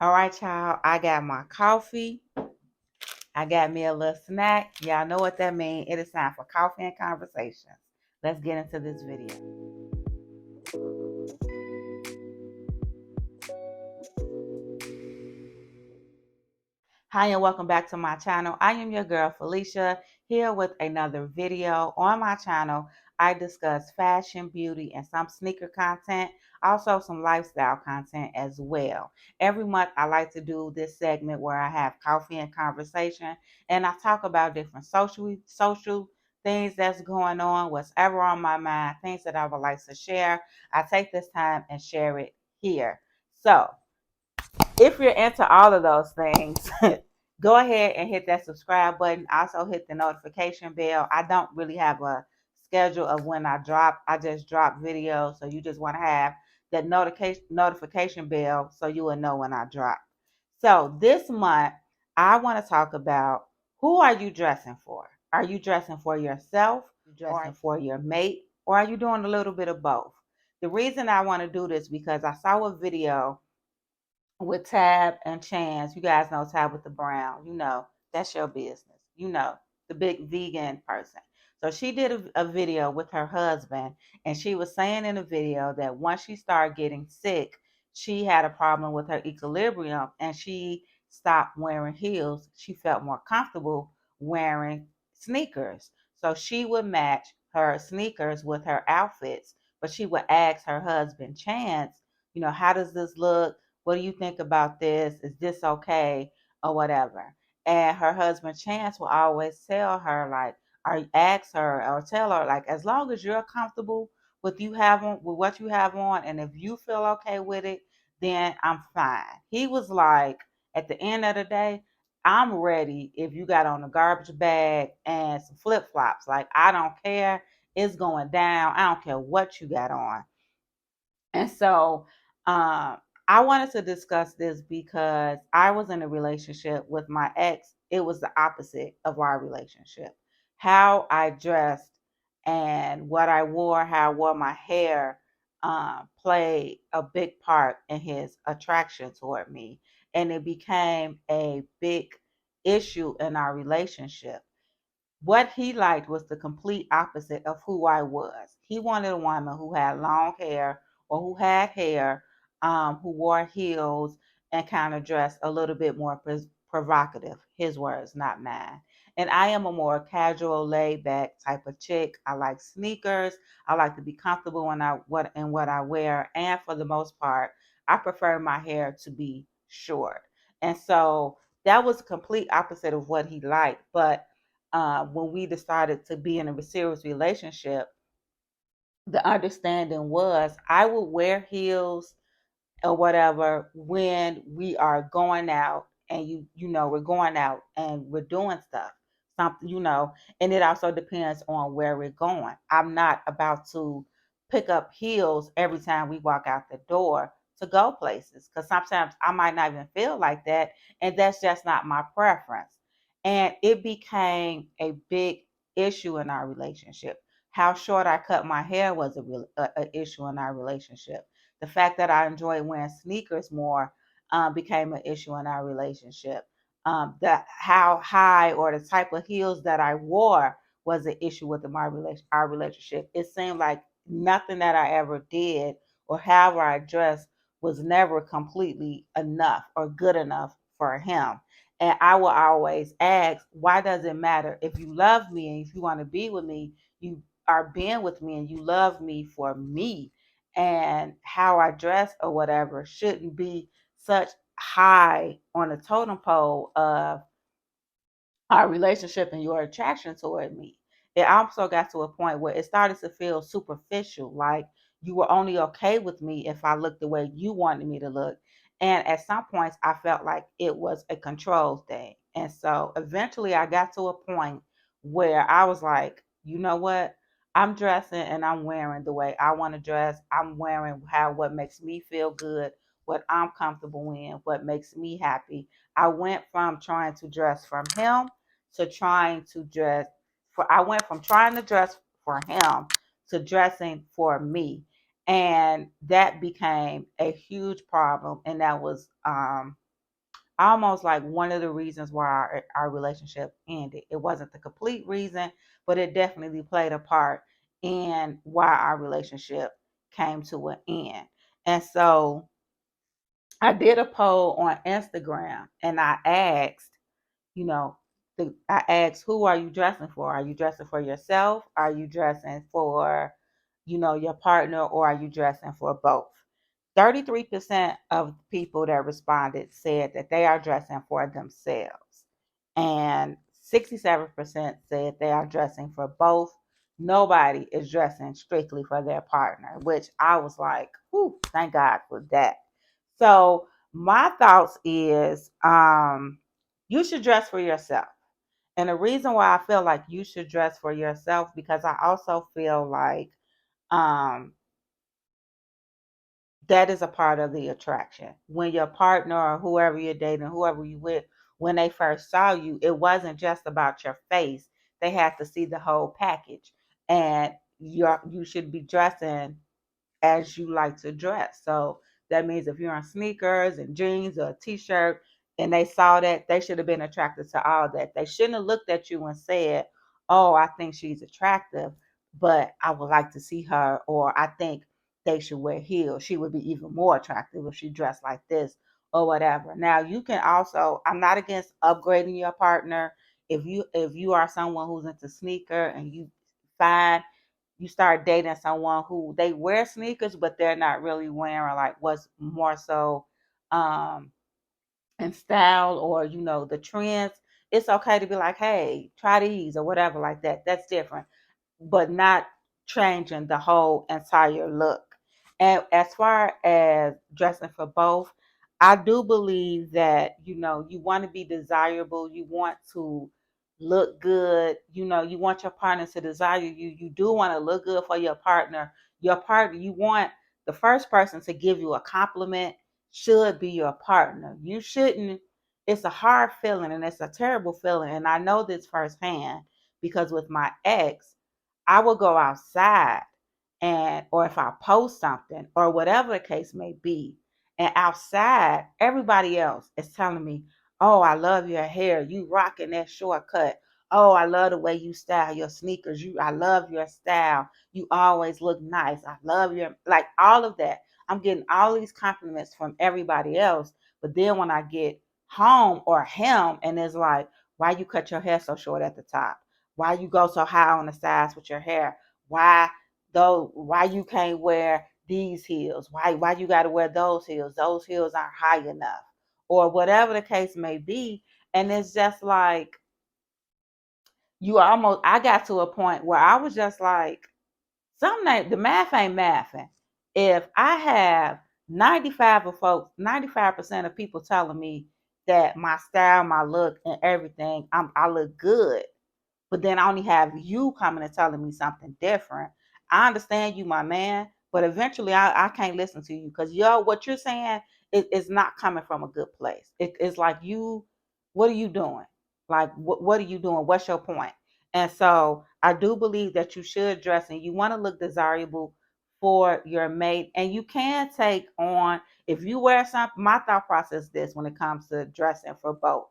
All right, y'all. I got my coffee. I got me a little snack. Y'all know what that means. It is time for coffee and conversations. Let's get into this video. Hi, and welcome back to my channel. I am your girl, Felicia, here with another video. On my channel, I discuss fashion, beauty, and some sneaker content, also some lifestyle content as well. Every month, I like to do this segment where I have coffee and conversation, and I talk about different social things that's going on, what's ever on my mind, things that I would like to share. I take this time and share it here. So, if you're into all of those things, go ahead and hit that subscribe button. Also hit the notification bell. I don't really have a schedule of when I drop. I just drop videos. So you just want to have that notification bell so you will know when I drop. So this month, I want to talk about, who are you dressing for? Are you dressing for yourself? Are you dressing for your mate? Or are you doing a little bit of both? The reason I want to do this because I saw a video with Tab and Chance. You guys know Tabitha Brown. You know, that's your business. You know, the big vegan person. So she did a video with her husband, and she was saying in the video that once she started getting sick, she had a problem with her equilibrium and she stopped wearing heels. She felt more comfortable wearing sneakers. So she would match her sneakers with her outfits, but she would ask her husband, Chance, how does this look? What do you think about this? Is this okay? Or whatever. And her husband Chance will always tell her, like, or ask her or tell her, like, as long as you're comfortable with what you have on, and if you feel okay with it, then I'm fine. He was like, at the end of the day, I'm ready if you got on a garbage bag and some flip flops. Like, I don't care. It's going down. I don't care what you got on. And so I wanted to discuss this because I was in a relationship with my ex. It was the opposite of our relationship. How I dressed and what I wore, how I wore my hair, played a big part in his attraction toward me. And it became a big issue in our relationship. What he liked was the complete opposite of who I was. He wanted a woman who had long hair or who had hair, who wore heels and kind of dressed a little bit more provocative. His words, not mine. And I am a more casual, laid back type of chick. I like sneakers. I like to be comfortable in what I wear. And for the most part, I prefer my hair to be short. And so that was the complete opposite of what he liked. But when we decided to be in a serious relationship, the understanding was I would wear heels or whatever when we are going out, and we're going out and we're doing stuff, something, and it also depends on where we're going. I'm not about to pick up heels every time we walk out the door to go places, because sometimes I might not even feel like that, and that's just not my preference. And it became a big issue in our relationship. How short I cut my hair was a issue in our relationship. The fact that I enjoyed wearing sneakers more became an issue in our relationship. How high or the type of heels that I wore was an issue with our relationship. It seemed like nothing that I ever did or however I dressed was never completely enough or good enough for him. And I will always ask, why does it matter? If you love me and if you want to be with me, you are being with me and you love me for me, and how I dress or whatever shouldn't be such high on the totem pole of our relationship and your attraction toward me. It also got to a point where it started to feel superficial, like you were only okay with me if I looked the way you wanted me to look. And at some points, I felt like it was a control thing. And so eventually, I got to a point where I was like, you know what? I'm dressing and I'm wearing the way I want to dress. I'm wearing what makes me feel good, what I'm comfortable in, what makes me happy. I went from trying to dress from him to trying to dress I went from trying to dress for him to dressing for me. And that became a huge problem. And that was almost like one of the reasons why our relationship ended. It wasn't the complete reason, but it definitely played a part in why our relationship came to an end. And so I did a poll on Instagram and I asked, you know, I asked, who are you dressing for? Are you dressing for yourself? Are you dressing for, your partner, or are you dressing for both? 33% of people that responded said that they are dressing for themselves, and 67% said they are dressing for both. Nobody is dressing strictly for their partner, which I was like, whew, thank God for that. So my thoughts is, you should dress for yourself. And the reason why I feel like you should dress for yourself, because I also feel like, um, that is a part of the attraction. When your partner or whoever you're dating, whoever you with, when they first saw you, it wasn't just about your face. They had to see the whole package. And you should be dressing as you like to dress. So that means if you're on sneakers and jeans or a t-shirt and they saw that, they should have been attracted to all that. They shouldn't have looked at you and said, "Oh, I think she's attractive, but I would like to see her," or "I think they should wear heels. She would be even more attractive if she dressed like this," or whatever. Now, you can also, I'm not against upgrading your partner. If you are someone who's into sneaker and find you start dating someone who they wear sneakers, but they're not really wearing like what's more so um in style, or the trends, it's okay to be like, hey, try these or whatever like that. That's different, but not changing the whole entire look. And as far as dressing for both, I do believe that, you want to be desirable, you want to look good, you want your partner to desire you. You do want to look good for your partner. Your partner, you want the first person to give you a compliment should be your partner. You shouldn't, it's a hard feeling and it's a terrible feeling. And I know this firsthand because with my ex, I will go outside, and or if I post something or whatever the case may be, and outside everybody else is telling me, "Oh, I love your hair. You rocking that shortcut. Oh, I love the way you style your sneakers. I love your style. You always look nice. I love your," like all of that. I'm getting all these compliments from everybody else, but then when I get home or him and it's like, "Why you cut your hair so short at the top? Why you go so high on the sides with your hair? Why you can't wear these heels? Why you got to wear those heels? Those heels aren't high enough," or whatever the case may be. And it's just like, I got to a point where I was just like, the math ain't mathing. If I have 95% of people telling me that my style, my look, and everything, I look good, but then I only have you coming and telling me something different. I understand you, my man, but eventually I can't listen to you, because what you're saying is not coming from a good place. It's like, what are you doing? Like, what are you doing? What's your point? And so I do believe that you should dress and you want to look desirable for your mate. And you can take on, if you wear something, my thought process is this when it comes to dressing for both: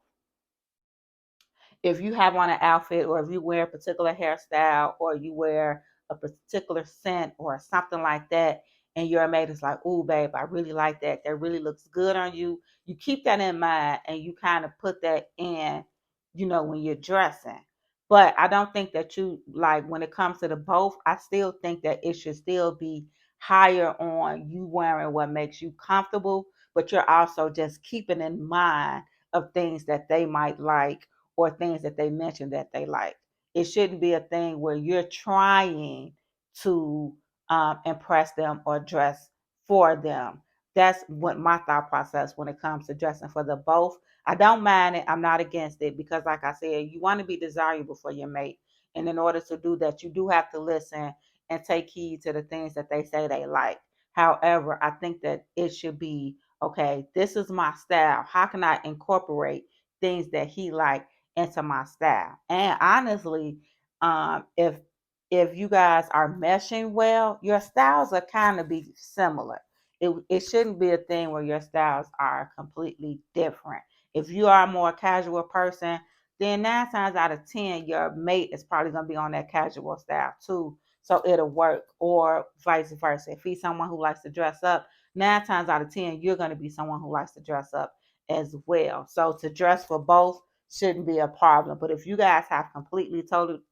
if you have on an outfit, or if you wear a particular hairstyle, or you wear a particular scent or something like that, and your mate is like, "Ooh, babe, I really like that. That really looks good on you." You keep that in mind and you kind of put that in, when you're dressing. But I don't think that you, like, when it comes to the both, I still think that it should still be higher on you wearing what makes you comfortable, but you're also just keeping in mind of things that they might like, or things that they mention that they like. It shouldn't be a thing where you're trying to impress them or dress for them. That's what my thought process when it comes to dressing for the both. I don't mind it. I'm not against it, because, like I said, you want to be desirable for your mate. And in order to do that, you do have to listen and take heed to the things that they say they like. However, I think that it should be, okay, this is my style. How can I incorporate things that he like into my style? And honestly, if you guys are meshing well, your styles are kind of be similar. It shouldn't be a thing where your styles are completely different. If you are a more casual person, then 9 times out of 10, your mate is probably going to be on that casual style too. So it'll work, or vice versa. If he's someone who likes to dress up, 9 times out of 10, you're going to be someone who likes to dress up as well. So to dress for both shouldn't be a problem. But if you guys have completely,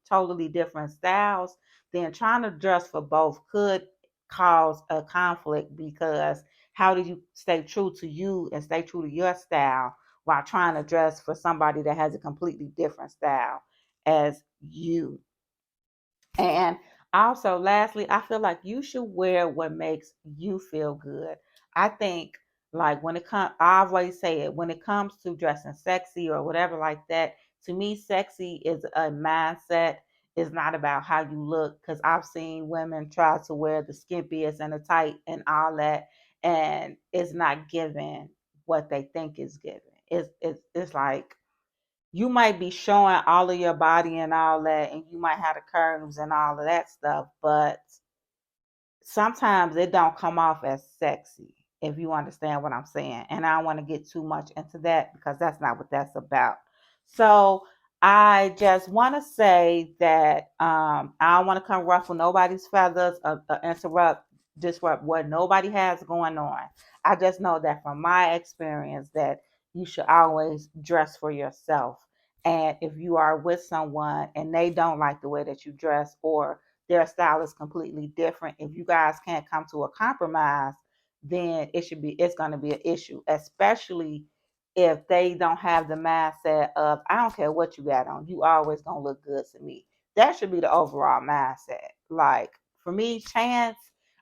totally different styles, then trying to dress for both could cause a conflict, because how do you stay true to you and stay true to your style while trying to dress for somebody that has a completely different style as you? And also, lastly, I feel like you should wear what makes you feel good. I think, like, when it comes, I always say it, when it comes to dressing sexy or whatever like that, to me, sexy is a mindset. It's not about how you look, because I've seen women try to wear the skimpiest and the tight and all that, and it's not giving what they think is giving. It's like, you might be showing all of your body and all that, and you might have the curves and all of that stuff, but sometimes it don't come off as sexy, if you understand what I'm saying. And I don't want to get too much into that, because that's not what that's about. So I just want to say that I don't want to come ruffle nobody's feathers, or disrupt what nobody has going on. I just know that from my experience that you should always dress for yourself. And if you are with someone and they don't like the way that you dress, or their style is completely different, if you guys can't come to a compromise, then it's going to be an issue, especially if they don't have the mindset of, I don't care what you got on, you always going to look good to me. That should be the overall mindset. Like, for me, Chance,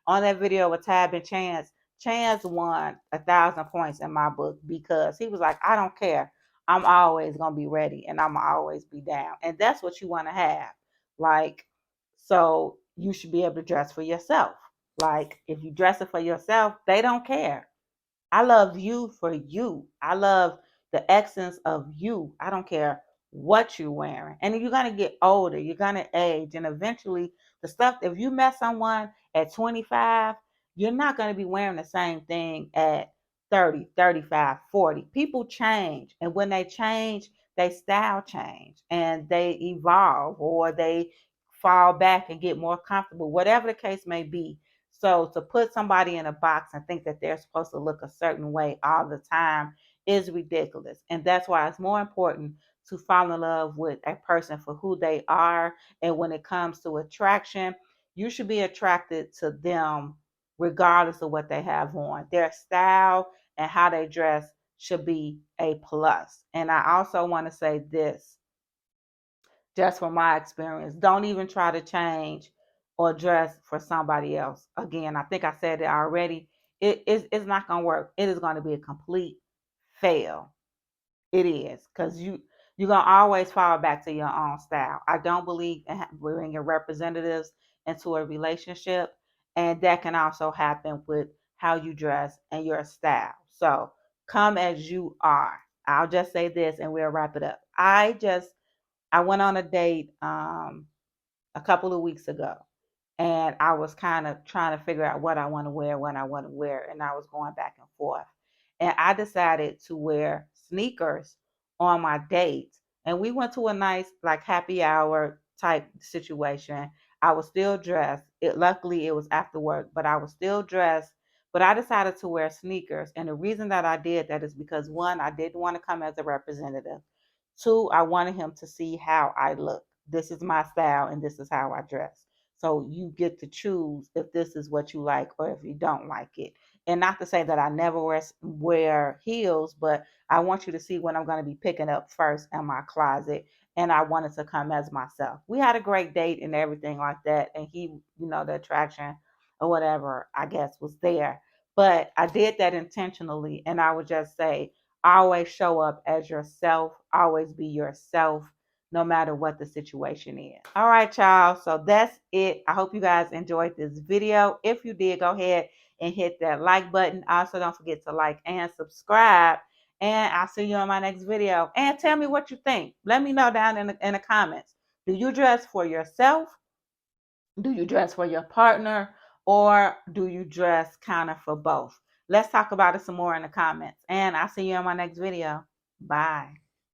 on that video with Tab and Chance won 1,000 points in my book, because he was like, I don't care, I'm always going to be ready and I'm always be down. And that's what you want to have. Like, so you should be able to dress for yourself. Like, if you dress it for yourself, they don't care. I love you for you. I love the essence of you. I don't care what you're wearing. And you're going to get older, you're going to age, and eventually the stuff, if you met someone at 25, you're not going to be wearing the same thing at 30, 35, 40. People change. And when they change, they style change and they evolve, or they fall back and get more comfortable, whatever the case may be. So to put somebody in a box and think that they're supposed to look a certain way all the time is ridiculous. And that's why it's more important to fall in love with a person for who they are. And when it comes to attraction, you should be attracted to them regardless of what they have on. Their style and how they dress should be a plus. And I also want to say this, just from my experience, don't even try to change or dress for somebody else. Again, I think I said it already. It's not going to work. It is going to be a complete fail. It is, because you're gonna always fall back to your own style. I don't believe in bringing representatives into a relationship, and that can also happen with how you dress and your style. So come as you are. I'll just say this, and we'll wrap it up. I went on a date a couple of weeks ago, and I was kind of trying to figure out what I want to wear, when I want to wear, and I was going back and forth. And I decided to wear sneakers on my date, and we went to a nice, like, happy hour type situation. I was still dressed. Luckily it was after work, but I was still dressed. But I decided to wear sneakers, and the reason that I did that is because, one, I didn't want to come as a representative. Two, I wanted him to see how I look. This is my style and this is how I dress. So you get to choose if this is what you like or if you don't like it. And not to say that I never wear heels, but I want you to see what I'm going to be picking up first in my closet. And I wanted to come as myself. We had a great date and everything like that. And he, the attraction or whatever, I guess, was there. But I did that intentionally. And I would just say, always show up as yourself, always be yourself, no matter what the situation is. All right, y'all. So that's it. I hope you guys enjoyed this video. If you did, go ahead and hit that like button. Also, don't forget to like and subscribe. And I'll see you on my next video. And tell me what you think. Let me know down in the comments. Do you dress for yourself? Do you dress for your partner? Or do you dress kind of for both? Let's talk about it some more in the comments. And I'll see you on my next video. Bye.